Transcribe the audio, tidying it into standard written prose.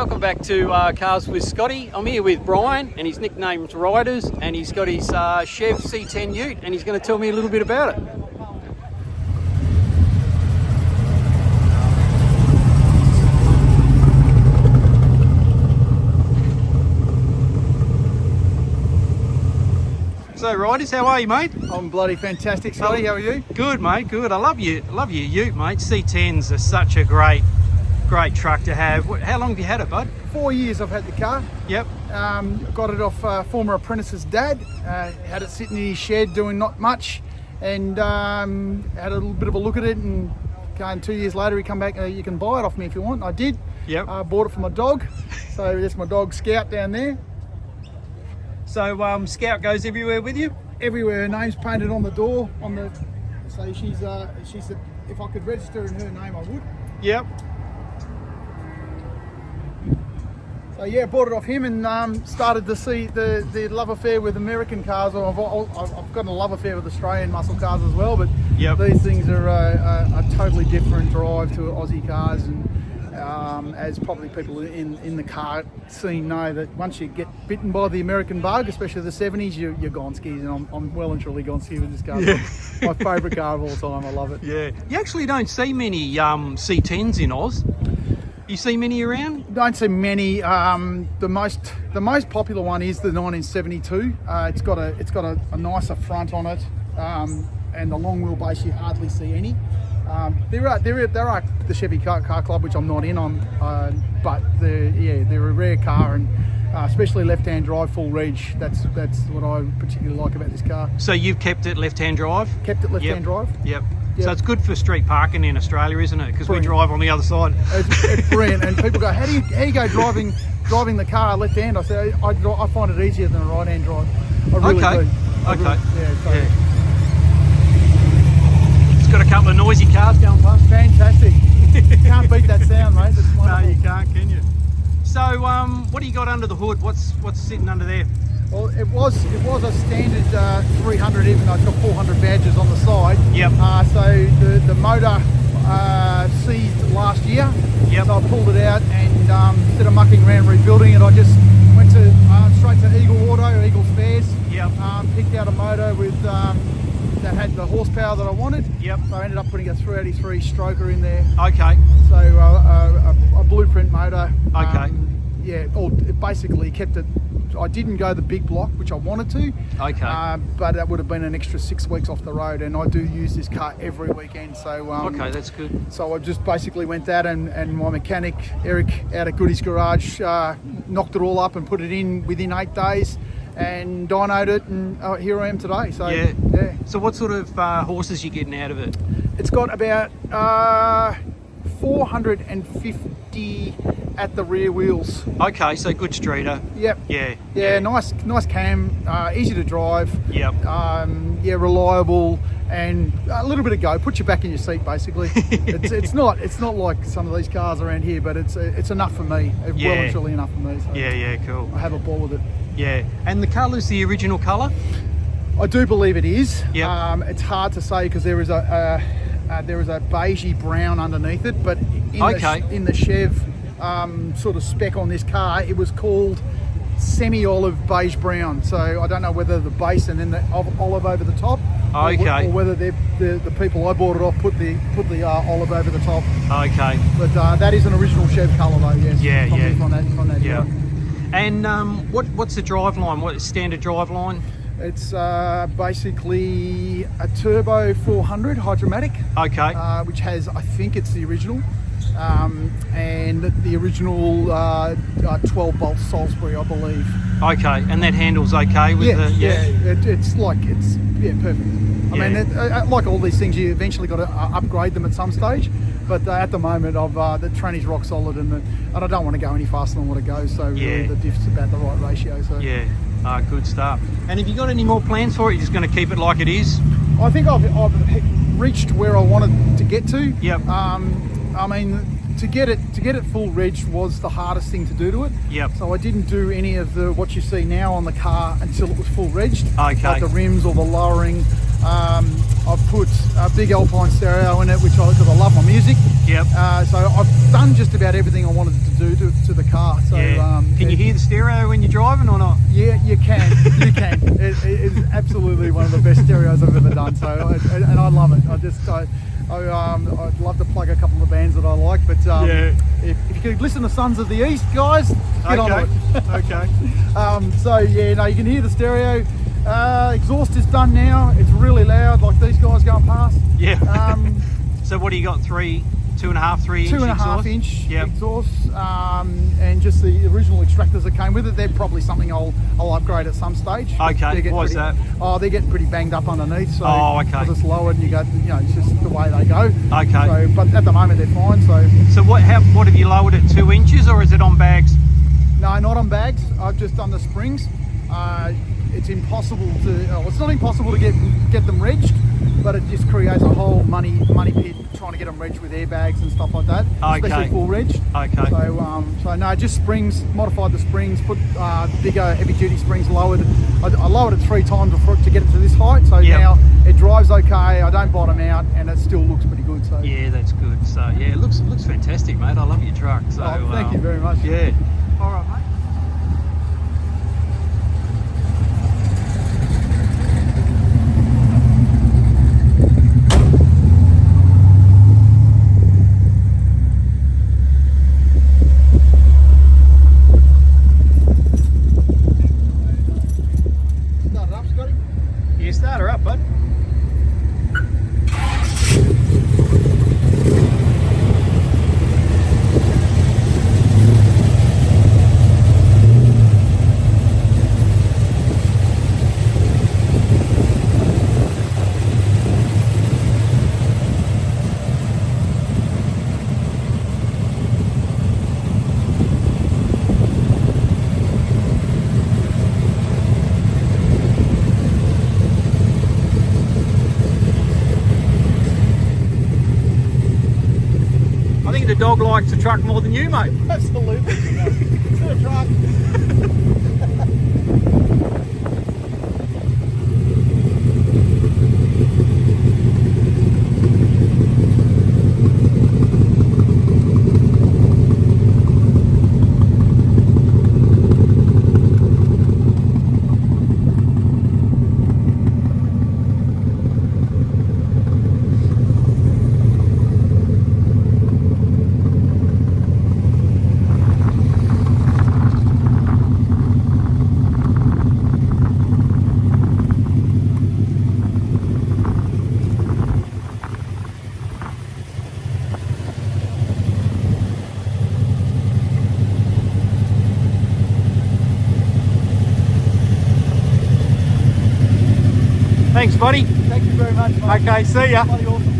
Welcome back to Cars with Scotty. I'm here with Brian, and his nickname's Riders, and he's got his Chev C10 Ute, and he's going to tell me a little bit about it. So, Riders, how are you, mate? I'm bloody fantastic, Scotty. How are you? Good, mate. Good. I love your Ute, mate. C10s are such a great truck to have. How long have you had it, bud? 4 years I've had the car. Yep. Got it off former apprentice's dad. Had it sitting in his shed doing not much, and had a little bit of a look at it. And 2 years later, he come back. You can buy it off me if you want. I did. Yep. Bought it for my dog. So there's my dog Scout down there. So Scout goes everywhere with you? Everywhere. Her name's painted on the door. So she's if I could register in her name, I would. Yep. So yeah, bought it off him and started to see the love affair with American cars. I've got a love affair with Australian muscle cars as well, but yep. These things are a totally different drive to Aussie cars, and as probably people in the car scene know, that once you get bitten by the American bug, especially the 70s, you're gone skis, and I'm well and truly gone ski with this car. Yeah. My favourite car of all time. I love it. Yeah. You actually don't see many C10s in Oz. You see many around? Don't see many. The most popular one is the 1972. It's got a nicer front on it, and the long wheelbase you hardly see any. There are the Chevy car club, which I'm not in on, but they're a rare car, and especially left-hand drive full reg. That's what I particularly like about this car. So you've kept it left-hand drive? Kept it left-hand drive. Yep. So it's good for street parking in Australia, isn't it? Because we drive on the other side. It's brilliant. And people go, how do you go driving the car left-hand? I say, I find it easier than a right-hand drive. I really do. Okay. Yeah. It's got a couple of noisy cars going past. Fantastic. Can't beat that sound, mate. It's wonderful. No, you can't, can you? So, what do you got under the hood? What's sitting under there? Well, it was a standard 300, even though it's got 400 badges on the side. Yep. So the motor seized last year. Yep. So I pulled it out, and instead of mucking around rebuilding it, I just went to straight to Eagle Spares. Yep. Picked out a motor with that had the horsepower that I wanted. Yep. So I ended up putting a 383 stroker in there. Okay. So a blueprint motor. Okay. It basically kept it. I didn't go the big block, which I wanted to. Okay. But that would have been an extra 6 weeks off the road, and I do use this car every weekend. So okay, that's good. So I just basically went that, and my mechanic Eric out at Goody's Garage knocked it all up and put it in within 8 days, and dynoed it, and here I am today. So yeah. So what sort of horses are you getting out of it? It's got about 450 at the rear wheels. Okay, so good streeter. Yep. Yeah. Nice cam, easy to drive. Yep. Reliable, and a little bit of go. Put you back in your seat, basically. it's not like some of these cars around here, but it's enough for me. Well and truly enough for me. So yeah, cool. I have a ball with it. Yeah, and the colour's the original colour? I do believe it is. Yep. It's hard to say because there is a beigey brown underneath it, but in the Chev sort of spec on this car, it was called semi-olive beige brown. So I don't know whether the base and then the olive over the top, or whether the people I bought it off put the olive over the top. Okay. But that is an original Chev colour though. Yes. Yeah. From that. Yeah. And what's the drive line? What is standard drive line? It's basically a turbo 400 hydromatic. Okay. Which has, I think it's the original. And the original 12 bolt Salisbury, I believe. Okay, and that handles okay with it's perfect. I mean, like all these things, you eventually got to upgrade them at some stage. But at the moment, the tranny's rock solid, and I don't want to go any faster than what it goes. So really, the diff's about the right ratio. So yeah. Good stuff. And have you got any more plans for it? You're just going to keep it like it is? I think I've reached where I wanted to get to. Yep. I mean, to get it full reg was the hardest thing to do to it. Yep. So I didn't do any of what you see now on the car until it was full regged. Okay. Like the rims or the lowering. I've put a big Alpine stereo in it, because I love my music. Yep. So I've done just about everything I wanted to do to the car. So Can you hear the stereo when you're driving or not? Yeah, you can. You can. It is absolutely one of the best stereos I've ever done. So, and I love it. I'd love to plug a couple of bands that I like, but if you could listen to Sons of the East, guys, get on it. Okay. So yeah, no, you can hear the stereo. Exhaust is done now. It's really loud, like these guys going past. Yeah. So what do you got? 2.5, 3 inch 2.5 inch Yep. exhaust, and just the original extractors that came with it. They're probably something I'll upgrade at some stage. Okay, why's that? Oh, they're getting pretty banged up underneath. So okay. because it's lowered, and you go, it's just the way they go. Okay. So, but at the moment they're fine. So what have you lowered it, 2 inches, or is it on bags? No, not on bags. I've just done the springs. It's impossible to. It's not impossible to get them regged, but it just creates a whole money pit trying to get them regged with airbags and stuff like that. Okay. Especially full regged. Okay. So no, just springs. Modified the springs. Put bigger heavy duty springs. Lowered. I lowered it 3 times to get it to this height. So now it drives okay. I don't bottom out, and it still looks pretty good. So yeah, that's good. So yeah, it looks fantastic, mate. I love your truck. So thank you very much. Yeah. All right, mate. Start her up, bud. I think the dog likes the truck more than you, mate. Absolutely. It's a truck. Thanks, buddy. Thank you very much, mate. Okay, see ya. Bloody awesome.